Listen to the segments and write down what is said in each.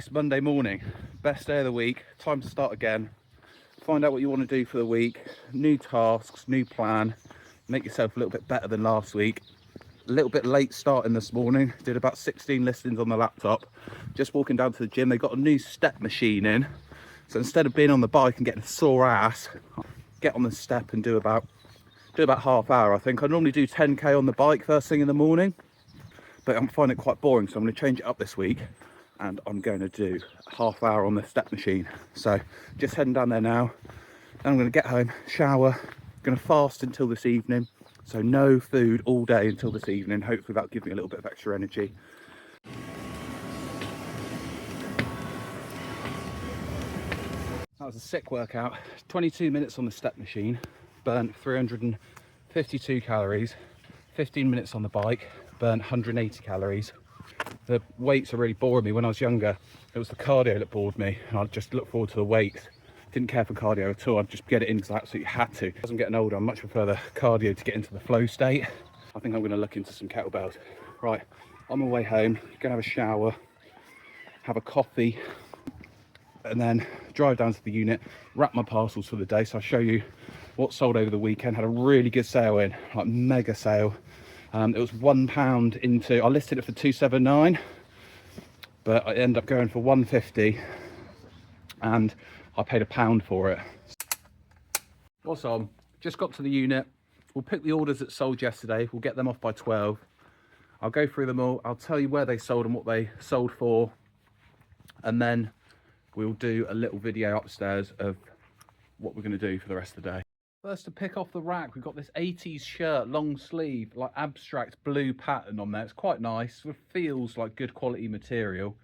It's Monday morning, best day of the week, time to start again. Find out what you want to do for the week, new tasks, new plan, make yourself a little bit better than last week. A little bit late starting this morning, did about 16 listings on the laptop. Just walking down to the gym, they got a new step machine in. So instead of being on the bike and getting a sore ass, get on the step and do about half hour. I think I normally do 10k on the bike first thing in the morning, but I'm finding it quite boring, so I'm going to change it up this week and I'm going to do a half hour on the step machine. So just heading down there now. Then I'm going to get home, shower, going to fast until this evening, so no food all day until this evening. Hopefully that'll give me a little bit of extra energy. That was a sick workout. 22 minutes on the step machine, burnt 352 calories. 15 minutes on the bike, burnt 180 calories. The weights are really boring me. When I was younger, it was the cardio that bored me, and I'd just look forward to the weights. Didn't care for cardio at all. I'd just get it in because I absolutely had to. As I'm getting older, I much prefer the cardio to get into the flow state. I think I'm going to look into some kettlebells. Right, on my way home, gonna have a shower, have a coffee, and then drive down to the unit, wrap my parcels for the day. So I'll show you what sold over the weekend. Had a really good sale in, like mega sale. It was £1 into, I listed it for 279, but I ended up going for 150, and I paid £1 for it. What's on? Just got to the unit. We'll pick the orders that sold yesterday. We'll get them off by 12. I'll go through them all. I'll tell you where they sold and what they sold for, and then we'll do a little video upstairs of what we're going to do for the rest of the day. First, to pick off the rack, we've got this 80s shirt, long sleeve, like abstract blue pattern on there. It's quite nice. It feels like good quality material.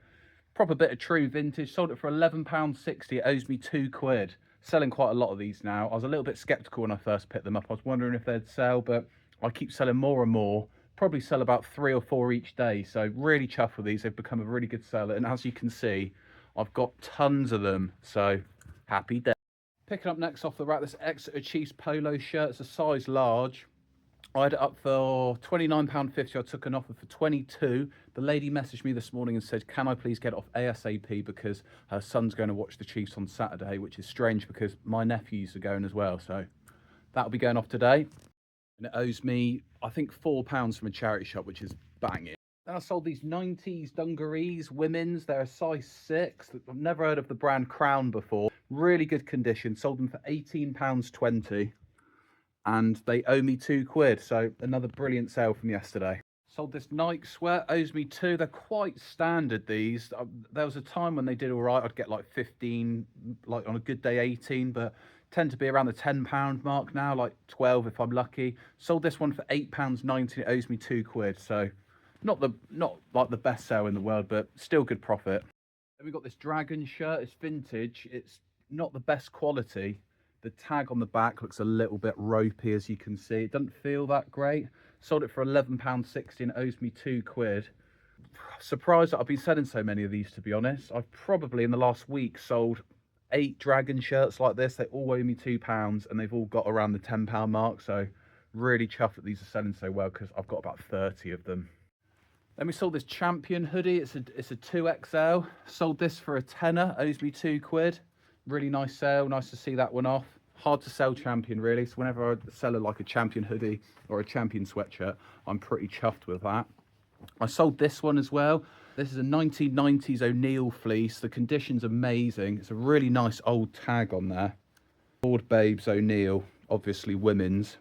Proper bit of true vintage. Sold it for £11.60. It owes me £2. Selling quite a lot of these now. I was a little bit skeptical when I first picked them up. I was wondering if they'd sell, but I keep selling more and more. Probably sell about 3 or 4 each day. So really chuffed with these. They've become a really good seller. And as you can see, I've got tons of them. So happy day. Picking up next off the rack, this Exeter Chiefs polo shirt. It's a size large. I had it up for £29.50. I took an offer for 22. The lady messaged me this morning and said, can I please get it off ASAP because her son's going to watch the Chiefs on Saturday, which is strange because my nephews are going as well. So that'll be going off today. And it owes me, I think, £4 from a charity shop, which is banging. Then I sold these 90s dungarees, women's. They're a size 6. I've never heard of the brand Crown before. Really good condition. Sold them for £18.20. And they owe me £2. So another brilliant sale from yesterday. Sold this Nike sweat, owes me 2. They're quite standard, these. There was a time when they did all right. I'd get like 15, like on a good day 18, but tend to be around the £10 mark now, like 12 if I'm lucky. Sold this one for £8.90. It owes me £2. So not like the best sale in the world, but still good profit. Then we've got this dragon shirt. It's vintage. It's not the best quality. The tag on the back looks a little bit ropey, as you can see. It doesn't feel that great. Sold it for £11.60 and it owes me £2. Surprised that I've been selling so many of these, to be honest. I've probably in the last week sold 8 dragon shirts like this. They all owe me £2 and they've all got around the £10 mark. So really chuffed that these are selling so well because I've got about 30 of them. Then we sold this Champion hoodie. It's a 2XL. Sold this for a tenner. Owes me £2. Really nice sale. Nice to see that one off. Hard to sell Champion, really. So whenever I sell like a Champion hoodie or a Champion sweatshirt, I'm pretty chuffed with that. I sold this one as well. This is a 1990s O'Neill fleece. The condition's amazing. It's a really nice old tag on there. Board Babes O'Neill, obviously women's.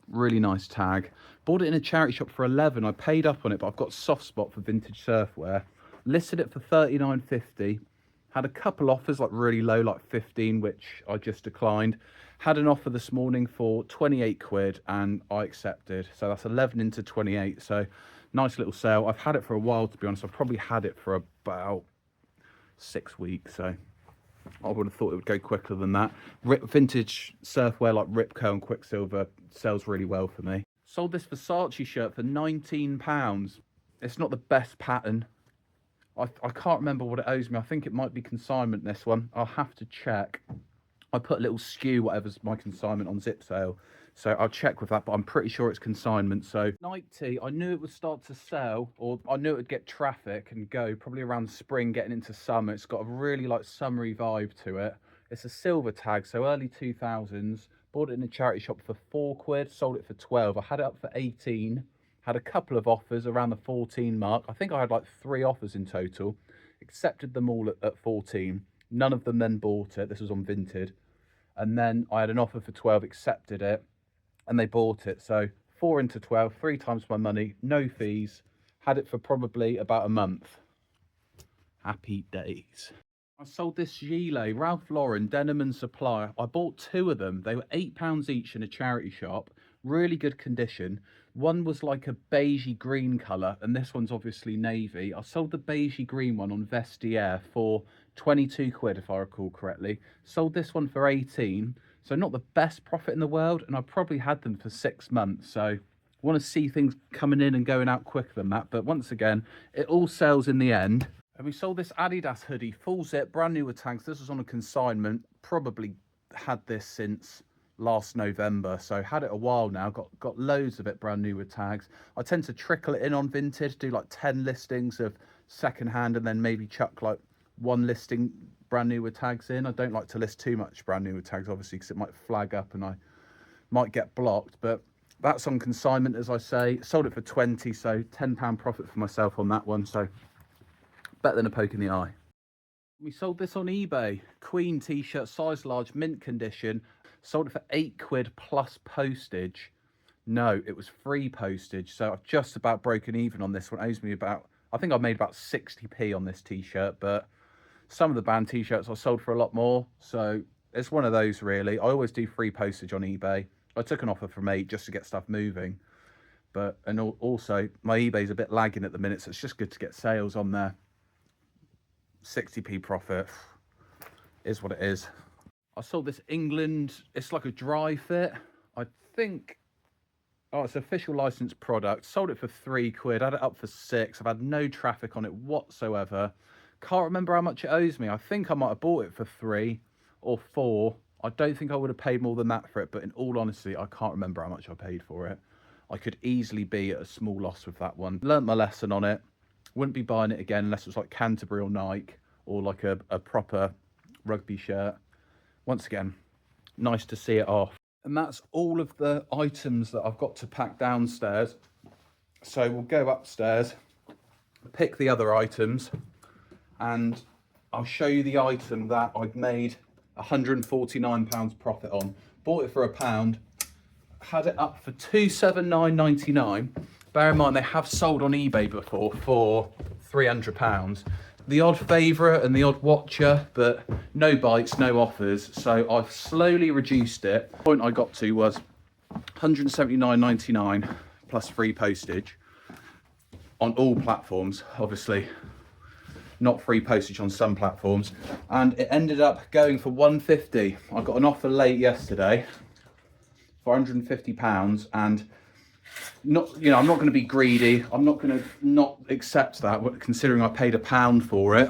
Really nice tag. Bought it in a charity shop for 11. I paid up on it, but I've got a soft spot for vintage surfwear. Listed it for £39.50. Had a couple offers, like really low, like 15, which I just declined. Had an offer this morning for £28 and I accepted. So that's 11 into 28. So nice little sale. I've had it for a while, to be honest. I've probably had it for about 6 weeks. So I would have thought it would go quicker than that. Vintage surfwear like Ripco and Quicksilver sells really well for me. Sold this Versace shirt for £19. It's not the best pattern. I can't remember what it owes me. I think it might be consignment, this one. I'll have to check. I put a little skew, whatever's my consignment, on Zip Sale. So I'll check with that, but I'm pretty sure it's consignment. So night tea, I knew it would start to sell, or I knew it would get traffic and go probably around spring, getting into summer. It's got a really like summery vibe to it. It's a silver tag, so early 2000s. Bought it in a charity shop for £4, sold it for 12. I had it up for 18. Had a couple of offers around the 14 mark. I think I had like 3 offers in total. Accepted them all at 14. None of them then bought it. This was on Vinted. And then I had an offer for 12, accepted it, and they bought it. So 4 into 12, 3 times my money, no fees. Had it for probably about a month. Happy days. I sold this gilet, Ralph Lauren, Denim and Supply. I bought 2 of them. They were £8 each in a charity shop. Really good condition. One was like a beigey green colour, and this one's obviously navy. I sold the beigey green one on Vestiaire for £22, if I recall correctly. Sold this one for 18, so not the best profit in the world, and I probably had them for 6 months. So I want to see things coming in and going out quicker than that, but once again, it all sells in the end. And we sold this Adidas hoodie, full zip, brand new with tags. This was on a consignment. Probably had this since last November, so had it a while now. Got loads of it brand new with tags. I tend to trickle it in on Vinted, do like 10 listings of second hand, and then maybe chuck like 1 listing brand new with tags in. I don't like to list too much brand new with tags, obviously, because it might flag up and I might get blocked. But that's on consignment, as I say. Sold it for 20, so £10 profit for myself on that one. So better than a poke in the eye. We sold this on eBay. Queen t-shirt, size large, mint condition. Sold it for £8 plus postage. No, it was free postage. So I've just about broken even on this one. It owes me about, I think I made about 60p on this t-shirt, but some of the band t-shirts I sold for a lot more. So it's one of those really. I always do free postage on eBay. I took an offer from 8 just to get stuff moving. But, and also my eBay's a bit lagging at the minute, so it's just good to get sales on there. 60p profit is what it is. I sold this England, it's like a dry fit. I think, oh, it's an official licensed product. Sold it for £3, had it up for 6. I've had no traffic on it whatsoever. Can't remember how much it owes me. I think I might have bought it for 3 or 4. I don't think I would have paid more than that for it, but in all honesty, I can't remember how much I paid for it. I could easily be at a small loss with that one. Learnt my lesson on it. Wouldn't be buying it again unless it was like Canterbury or Nike or like a proper rugby shirt. Once again, nice to see it off. And that's all of the items that I've got to pack downstairs. So we'll go upstairs, pick the other items, and I'll show you the item that I've made £149 profit on. Bought it for £1, had it up for £279.99. Bear in mind, they have sold on eBay before for £300. The odd favourite and the odd watcher, but no bites, no offers. So I've slowly reduced it. The point I got to was £179.99 plus free postage on all platforms. Obviously, not free postage on some platforms. And it ended up going for £150. I got an offer late yesterday for £150, and not, you know, I'm not going to be greedy. I'm not going to not accept that, considering I paid £1 for it.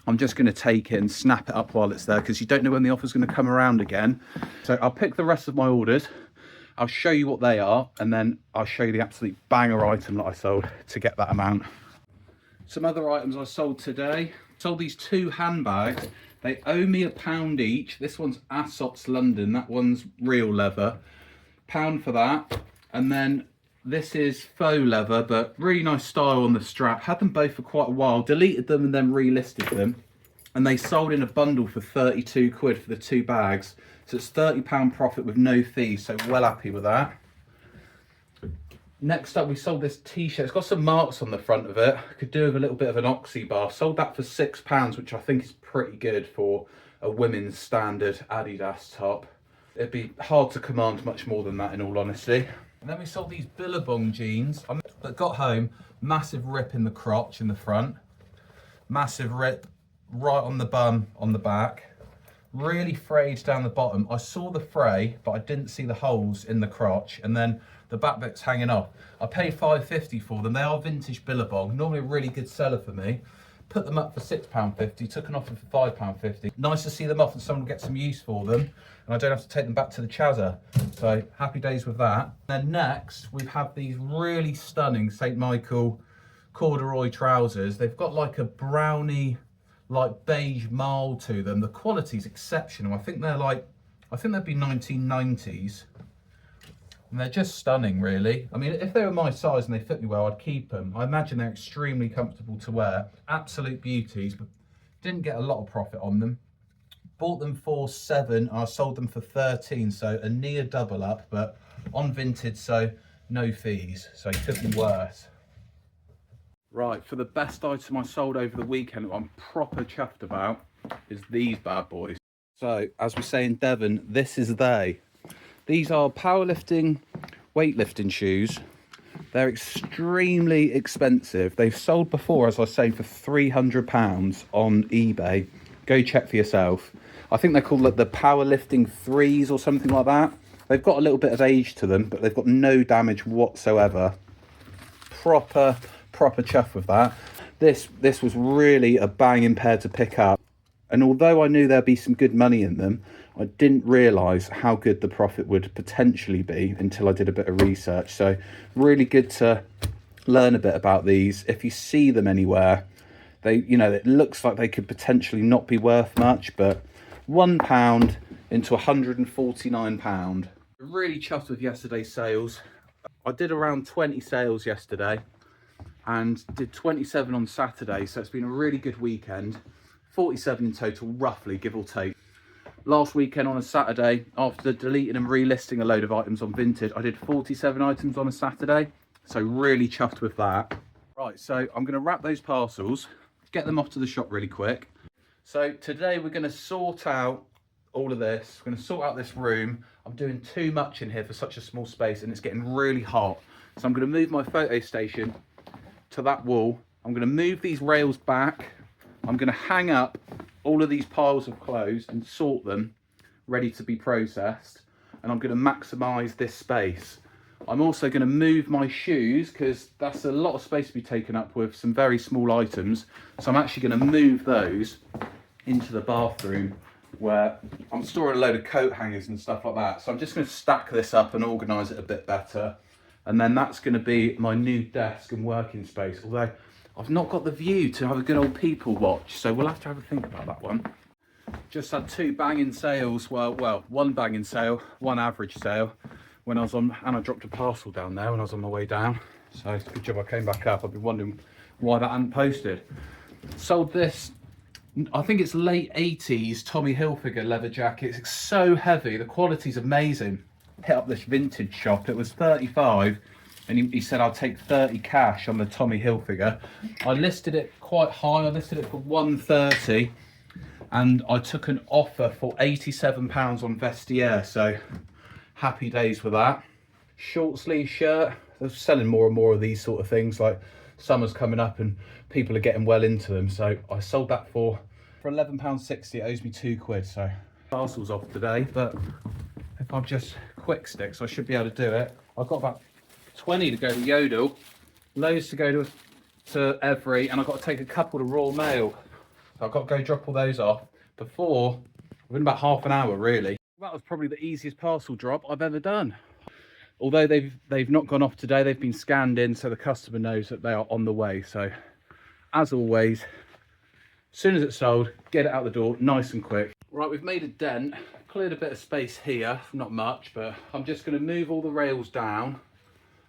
I'm just going to take it and snap it up while it's there, because you don't know when the offer's going to come around again. So I'll pick the rest of my orders. I'll show you what they are, and then I'll show you the absolute banger item that I sold to get that amount. Some other items I sold today. Sold these 2 handbags. They owe me £1 each. This one's Assots London. That one's real leather. £1 for that. And then this is faux leather, but really nice style on the strap. Had them both for quite a while. Deleted them and then relisted them. And they sold in a bundle for £32 for the 2 bags. So it's £30 profit with no fees. So well happy with that. Next up, we sold this t-shirt. It's got some marks on the front of it. Could do with a little bit of an oxy bar. Sold that for £6, which I think is pretty good for a women's standard Adidas top. It'd be hard to command much more than that, in all honesty. And then we sold these Billabong jeans. I got home, massive rip in the crotch in the front, massive rip right on the bum on the back, really frayed down the bottom. I saw the fray, but I didn't see the holes in the crotch, and then the back bit's hanging off. I paid £5.50 for them. They are vintage Billabong, normally a really good seller for me, put them up for £6.50, took an offer for £5.50. Nice to see them off and someone will get some use for them, and I don't have to take them back to the Chazza. So happy days with that. Then next, we have these really stunning St. Michael corduroy trousers. They've got like a browny, like beige marl to them. The quality's exceptional. I think they'd be 1990s. And they're just stunning, really. I mean, if they were my size and they fit me well, I'd keep them. I imagine they're extremely comfortable to wear. Absolute beauties, but didn't get a lot of profit on them. Bought them for 7, I sold them for 13, so a near double up, but on Vinted, so no fees, so it could be worse. Right, for the best item I sold over the weekend, what I'm proper chuffed about, is these bad boys. So, as we say in Devon, this is they. These are powerlifting, weightlifting shoes. They're extremely expensive. They've sold before, as I say, for £300 on eBay. Go check for yourself. I think they're called like the powerlifting 3s or something like that. They've got a little bit of age to them, but they've got no damage whatsoever. Proper chuff with that. This was really a banging pair to pick up. And although I knew there'd be some good money in them, I didn't realise how good the profit would potentially be until I did a bit of research. So really good to learn a bit about these. If you see them anywhere, it looks like they could potentially not be worth much, but £1 into £149. Really chuffed with yesterday's sales. I did around 20 sales yesterday and did 27 on Saturday, so it's been a really good weekend. 47 in total, roughly, give or take. Last weekend on a Saturday, after deleting and relisting a load of items on Vinted, I did 47 items on a Saturday, so really chuffed with that. Right, so I'm going to wrap those parcels, get them off to the shop really quick. So today we're going to sort out all of this. We're going to sort out this room. I'm doing too much in here for such a small space and it's getting really hot. So I'm going to move my photo station to that wall. I'm going to move these rails back. I'm going to hang up all of these piles of clothes and sort them, ready to be processed. And I'm going to maximise this space. I'm also going to move my shoes because that's a lot of space to be taken up with some very small items. So I'm actually going to move those into the bathroom where I'm storing a load of coat hangers and stuff like that. So I'm just going to stack this up and organise it a bit better. And then that's going to be my new desk and working space. Although I've not got the view to have a good old people watch, so we'll have to have a think about that one. Just had 2 banging sales, well, 1 banging sale, 1 average sale, when I was on, and I dropped a parcel down there when I was on my way down. So it's a good job I came back up. I've been wondering why that hadn't posted. Sold this, I think it's late 80s Tommy Hilfiger leather jacket. It's so heavy, the quality's amazing. Hit up this vintage shop, it was 35. And he said I'll take 30 cash on the Tommy Hilfiger. I listed it quite high. I listed it for 130, and I took an offer for £87 on Vestiaire. So happy days with that. Short sleeve shirt. They're selling more and more of these sort of things. Like summer's coming up and people are getting well into them. So I sold that for £11.60. It owes me £2. So parcel's off today, but if I'm just quick sticks, I should be able to do it. I've got about 20 to go to Yodel, loads to go to Every, and I've got to take a couple to Royal Mail. So I've got to go drop all those off before, within about half an hour really. That was probably the easiest parcel drop I've ever done. Although they've not gone off today, they've been scanned in so the customer knows that they are on the way. So as always, as soon as it's sold, get it out the door nice and quick. Right, we've made a dent, cleared a bit of space here, not much, but I'm just going to move all the rails down.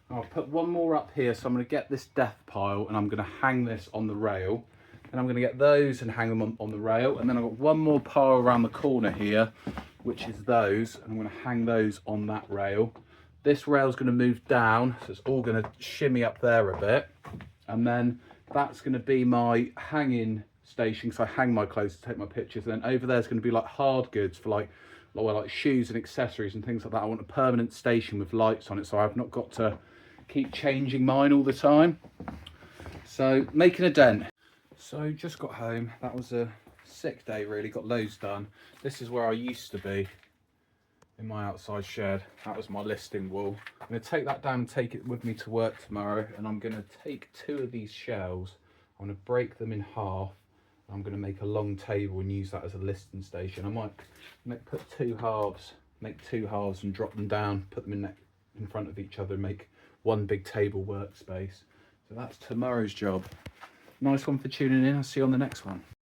I'll put 1 more up here, so I'm going to get this death pile and I'm going to hang this on the rail. And I'm going to get those and hang them on the rail. And then I've got 1 more pile around the corner here, which is those. And I'm going to hang those on that rail. This rail is going to move down, so it's all going to shimmy up there a bit. And then that's going to be my hanging station, so I hang my clothes to take my pictures. And then over there is going to be like hard goods for like shoes and accessories and things like that. I want a permanent station with lights on it, so I've not got to keep changing mine all the time. So making a dent. So just got home. That was a sick day really, got loads done. This is where I used to be in my outside shed. That was my listing wall. I'm going to take that down and take it with me to work tomorrow, and I'm going to take 2 of these shelves I'm going to break them in half. I'm going to make a long table and use that as a listing station. I might put make two halves and drop them down, put them in front of each other and make one big table workspace. So that's tomorrow's job. Nice one for tuning in. I'll see you on the next one.